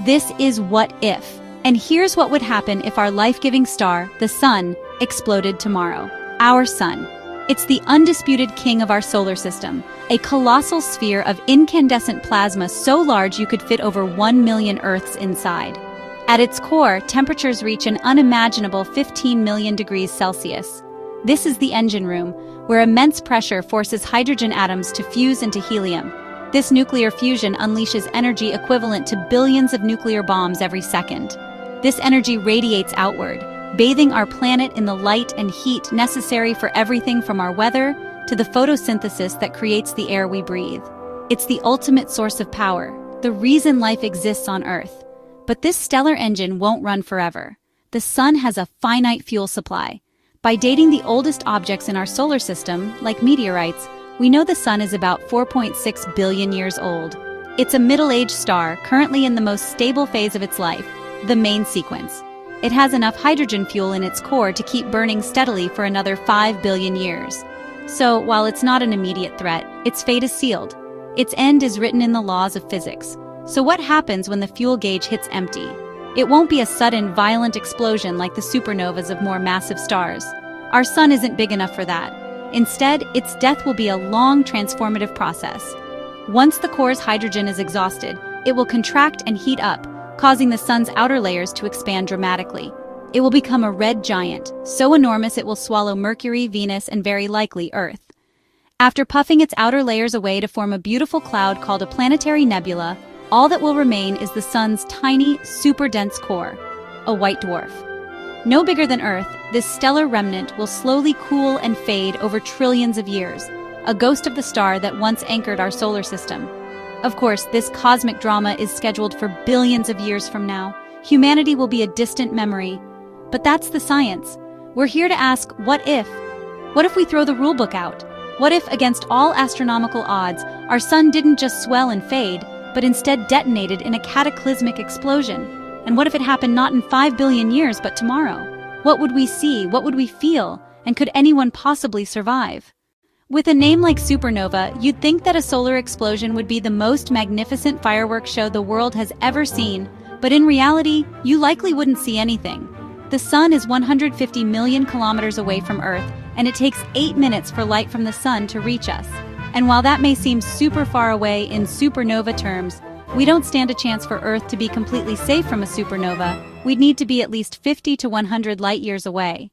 This is What If. And here's what would happen if our life-giving star, the Sun, exploded tomorrow. Our Sun. It's the undisputed king of our solar system, a colossal sphere of incandescent plasma so large you could fit over 1 million Earths inside. At its core, temperatures reach an unimaginable 15 million degrees Celsius. This is the engine room, where immense pressure forces hydrogen atoms to fuse into helium. This nuclear fusion unleashes energy equivalent to billions of nuclear bombs every second. This energy radiates outward, bathing our planet in the light and heat necessary for everything from our weather to the photosynthesis that creates the air we breathe. It's the ultimate source of power, the reason life exists on Earth. But this stellar engine won't run forever. The Sun has a finite fuel supply. By dating the oldest objects in our solar system, like meteorites, we know the Sun is about 4.6 billion years old. It's a middle-aged star, currently in the most stable phase of its life, the main sequence. It has enough hydrogen fuel in its core to keep burning steadily for another 5 billion years. So, while it's not an immediate threat, its fate is sealed. Its end is written in the laws of physics. So what happens when the fuel gauge hits empty? It won't be a sudden, violent explosion like the supernovas of more massive stars. Our Sun isn't big enough for that. Instead, its death will be a long, transformative process. Once the core's hydrogen is exhausted, it will contract and heat up, causing the Sun's outer layers to expand dramatically. It will become a red giant, so enormous it will swallow Mercury, Venus, and very likely Earth. After puffing its outer layers away to form a beautiful cloud called a planetary nebula, all that will remain is the Sun's tiny, super-dense core, a white dwarf. No bigger than Earth, this stellar remnant will slowly cool and fade over trillions of years, a ghost of the star that once anchored our solar system. Of course, this cosmic drama is scheduled for billions of years from now. Humanity will be a distant memory. But that's the science. We're here to ask, what if? What if we throw the rulebook out? What if, against all astronomical odds, our Sun didn't just swell and fade, but instead detonated in a cataclysmic explosion? And what if it happened not in 5 billion years, but tomorrow? What would we see? What would we feel? And could anyone possibly survive? With a name like supernova, you'd think that a solar explosion would be the most magnificent fireworks show the world has ever seen, but in reality, you likely wouldn't see anything. The Sun is 150 million kilometers away from Earth, and it takes 8 minutes for light from the Sun to reach us. And while that may seem super far away in supernova terms, we don't stand a chance for Earth to be completely safe from a supernova. We'd need to be at least 50 to 100 light-years away.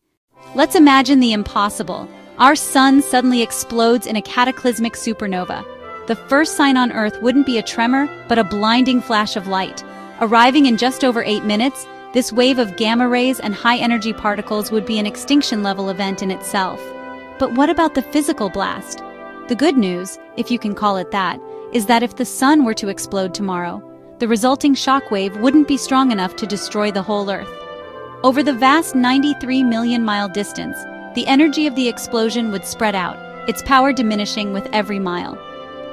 Let's imagine the impossible. Our Sun suddenly explodes in a cataclysmic supernova. The first sign on Earth wouldn't be a tremor, but a blinding flash of light. Arriving in just over 8 minutes, this wave of gamma rays and high-energy particles would be an extinction-level event in itself. But what about the physical blast? The good news, if you can call it that, is that if the Sun were to explode tomorrow, the resulting shockwave wouldn't be strong enough to destroy the whole Earth. Over the vast 93 million-mile distance, the energy of the explosion would spread out, its power diminishing with every mile.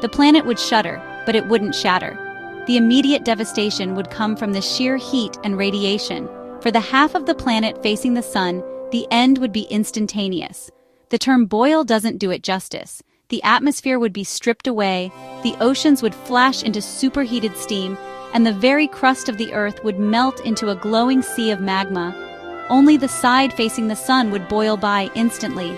The planet would shudder, but it wouldn't shatter. The immediate devastation would come from the sheer heat and radiation. For the half of the planet facing the Sun, the end would be instantaneous. The term boil doesn't do it justice. The atmosphere would be stripped away, the oceans would flash into superheated steam, and the very crust of the Earth would melt into a glowing sea of magma. Only the side facing the Sun would boil by instantly.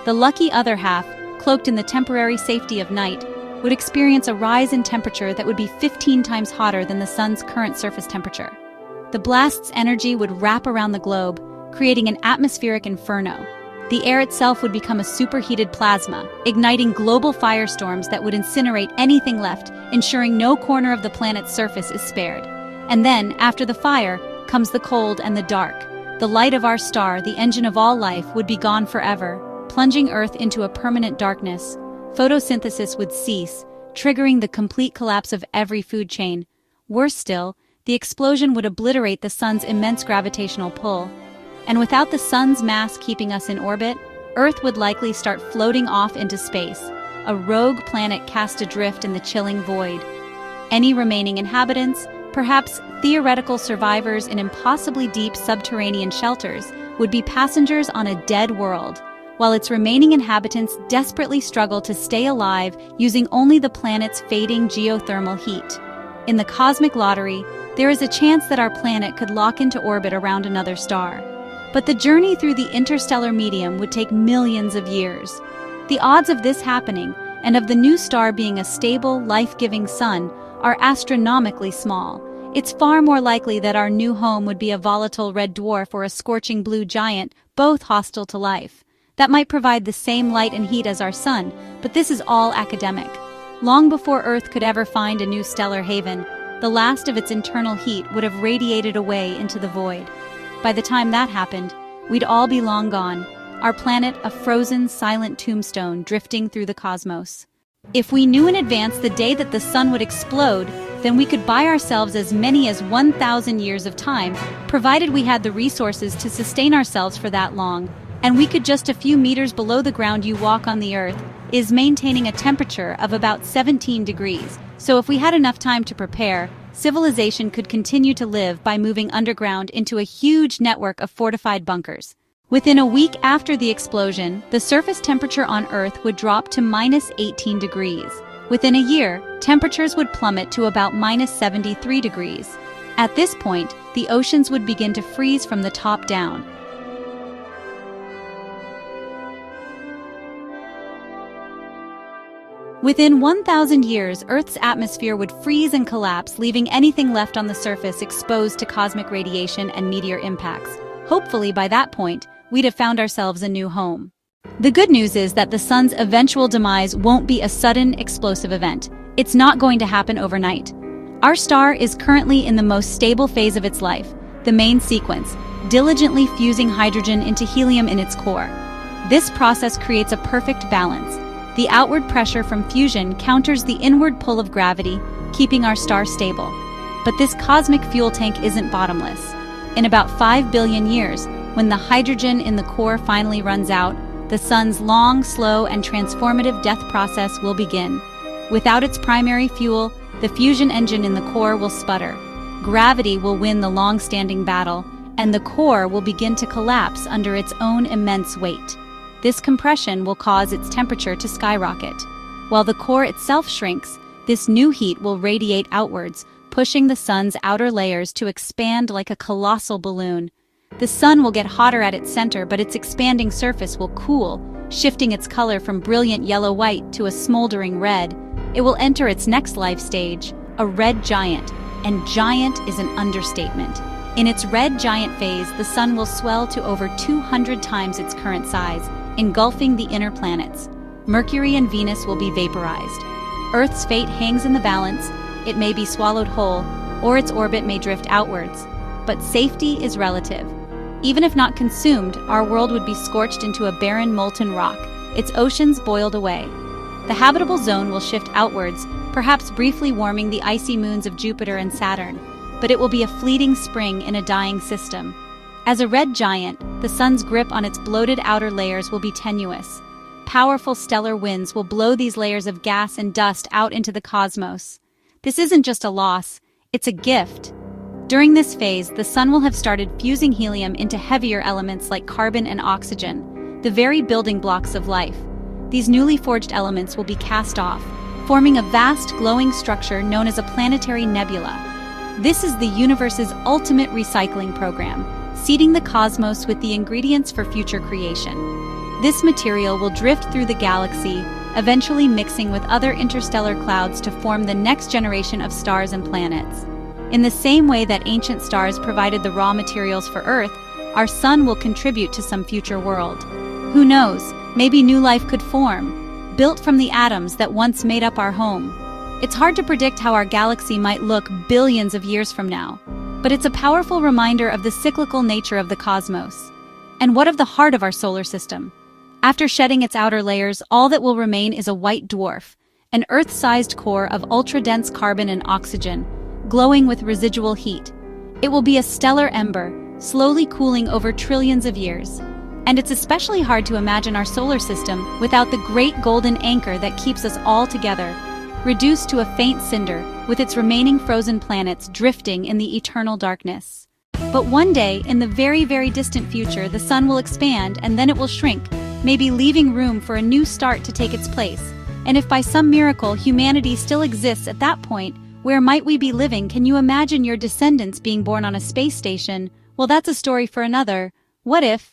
The lucky other half, cloaked in the temporary safety of night, would experience a rise in temperature that would be 15 times hotter than the Sun's current surface temperature. The blast's energy would wrap around the globe, creating an atmospheric inferno. The air itself would become a superheated plasma, igniting global firestorms that would incinerate anything left, ensuring no corner of the planet's surface is spared. And then, after the fire, comes the cold and the dark. The light of our star, the engine of all life, would be gone forever, plunging Earth into a permanent darkness. Photosynthesis would cease, triggering the complete collapse of every food chain. Worse still, the explosion would obliterate the Sun's immense gravitational pull. And without the Sun's mass keeping us in orbit, Earth would likely start floating off into space, a rogue planet cast adrift in the chilling void. Any remaining inhabitants, perhaps theoretical survivors in impossibly deep subterranean shelters, would be passengers on a dead world, while its remaining inhabitants desperately struggle to stay alive using only the planet's fading geothermal heat. In the cosmic lottery, there is a chance that our planet could lock into orbit around another star. But the journey through the interstellar medium would take millions of years. The odds of this happening, and of the new star being a stable, life-giving sun, are astronomically small. It's far more likely that our new home would be a volatile red dwarf or a scorching blue giant, both hostile to life. That might provide the same light and heat as our sun, but this is all academic. Long before Earth could ever find a new stellar haven, the last of its internal heat would have radiated away into the void. By the time that happened, we'd all be long gone, our planet a frozen, silent tombstone drifting through the cosmos. If we knew in advance the day that the sun would explode, then we could buy ourselves as many as 1,000 years of time, provided we had the resources to sustain ourselves for that long. And we could just a few meters below the ground you walk on the Earth is maintaining a temperature of about 17 degrees. So if we had enough time to prepare, civilization could continue to live by moving underground into a huge network of fortified bunkers. Within a week after the explosion, the surface temperature on Earth would drop to minus 18 degrees. Within a year, temperatures would plummet to about minus 73 degrees. At this point, the oceans would begin to freeze from the top down. Within 1,000 years, Earth's atmosphere would freeze and collapse, leaving anything left on the surface exposed to cosmic radiation and meteor impacts. Hopefully, by that point, we'd have found ourselves a new home. The good news is that the sun's eventual demise won't be a sudden, explosive event. It's not going to happen overnight. Our star is currently in the most stable phase of its life, the main sequence, diligently fusing hydrogen into helium in its core. This process creates a perfect balance. The outward pressure from fusion counters the inward pull of gravity, keeping our star stable. But this cosmic fuel tank isn't bottomless. In about 5 billion years, when the hydrogen in the core finally runs out, the sun's long, slow, and transformative death process will begin. Without its primary fuel, the fusion engine in the core will sputter. Gravity will win the long-standing battle, and the core will begin to collapse under its own immense weight. This compression will cause its temperature to skyrocket. While the core itself shrinks, this new heat will radiate outwards, pushing the sun's outer layers to expand like a colossal balloon. The sun will get hotter at its center, but its expanding surface will cool, shifting its color from brilliant yellow-white to a smoldering red. It will enter its next life stage, a red giant, and giant is an understatement. In its red giant phase, the sun will swell to over 200 times its current size, engulfing the inner planets. Mercury and Venus will be vaporized. Earth's fate hangs in the balance. It may be swallowed whole, or its orbit may drift outwards. But safety is relative. Even if not consumed, our world would be scorched into a barren molten rock, its oceans boiled away. The habitable zone will shift outwards, perhaps briefly warming the icy moons of Jupiter and Saturn, but it will be a fleeting spring in a dying system. As a red giant, the sun's grip on its bloated outer layers will be tenuous. Powerful stellar winds will blow these layers of gas and dust out into the cosmos. This isn't just a loss, it's a gift. During this phase, the sun will have started fusing helium into heavier elements like carbon and oxygen, the very building blocks of life. These newly forged elements will be cast off, forming a vast glowing structure known as a planetary nebula. This is the universe's ultimate recycling program, seeding the cosmos with the ingredients for future creation. This material will drift through the galaxy, eventually mixing with other interstellar clouds to form the next generation of stars and planets. In the same way that ancient stars provided the raw materials for Earth, our sun will contribute to some future world. Who knows, maybe new life could form, built from the atoms that once made up our home. It's hard to predict how our galaxy might look billions of years from now, but it's a powerful reminder of the cyclical nature of the cosmos. And what of the heart of our solar system? After shedding its outer layers, all that will remain is a white dwarf, an Earth-sized core of ultra-dense carbon and oxygen, glowing with residual heat. It will be a stellar ember, slowly cooling over trillions of years. And it's especially hard to imagine our solar system without the great golden anchor that keeps us all together, reduced to a faint cinder, with its remaining frozen planets drifting in the eternal darkness. But one day, in the very, very distant future, the sun will expand and then it will shrink, maybe leaving room for a new start to take its place. And if by some miracle humanity still exists at that point, Where might we be living? Can you imagine your descendants being born on a space station? Well, that's a story for another. What if,